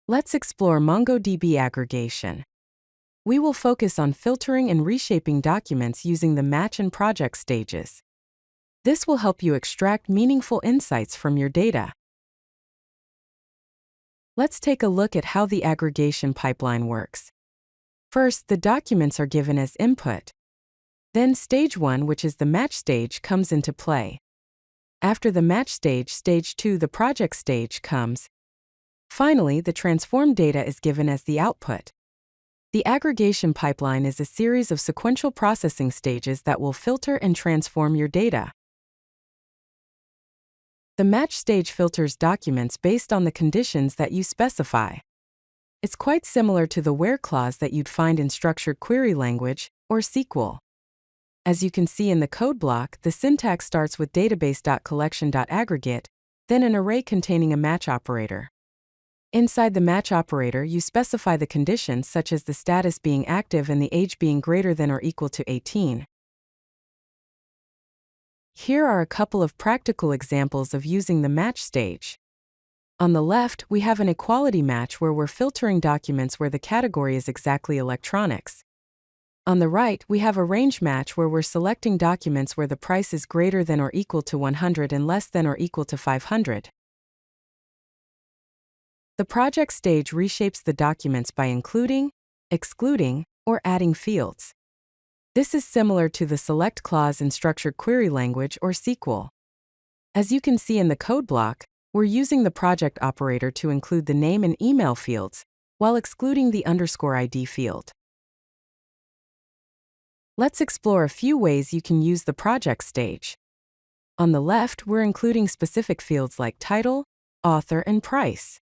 Let's explore MongoDB Aggregation. We will focus on filtering and reshaping documents using the match and project stages. This will help you extract meaningful insights from your data. Let's take a look at how the aggregation pipeline works. First, the documents are given as input. Then stage 1, which is the match stage, comes into play. After the match stage, stage 2, the project stage, comes. Finally, the transformed data is given as the output. The aggregation pipeline is a series of sequential processing stages that will filter and transform your data. The match stage filters documents based on the conditions that you specify. It's quite similar to the where clause that you'd find in structured query language or SQL. As you can see in the code block, the syntax starts with database.collection.aggregate, then an array containing a match operator. Inside the match operator, you specify the conditions such as the status being active and the age being greater than or equal to 18. Here are a couple of practical examples of using the match stage. On the left, we have an equality match where we're filtering documents where the category is exactly electronics. On the right, we have a range match where we're selecting documents where the price is greater than or equal to 100 and less than or equal to 500. The project stage reshapes the documents by including, excluding, or adding fields. This is similar to the select clause in structured query language or SQL. As you can see in the code block, we're using the project operator to include the name and email fields, while excluding the _ID field. Let's explore a few ways you can use the project stage. On the left, we're including specific fields like title, author, and price.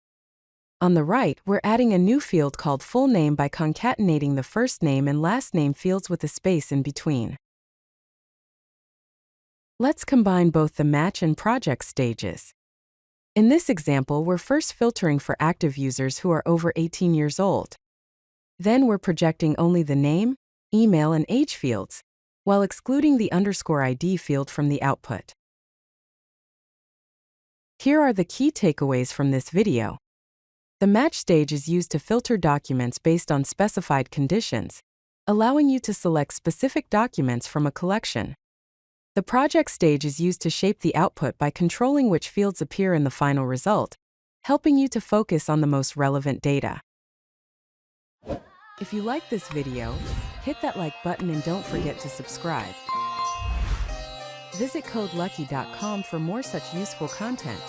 On the right, we're adding a new field called full name by concatenating the first name and last name fields with a space in between. Let's combine both the match and project stages. In this example, we're first filtering for active users who are over 18 years old. Then we're projecting only the name, email, and age fields, while excluding the _ID field from the output. Here are the key takeaways from this video. The match stage is used to filter documents based on specified conditions, allowing you to select specific documents from a collection. The project stage is used to shape the output by controlling which fields appear in the final result, helping you to focus on the most relevant data. If you like this video, hit that like button and don't forget to subscribe. Visit CodeLucky.com for more such useful content.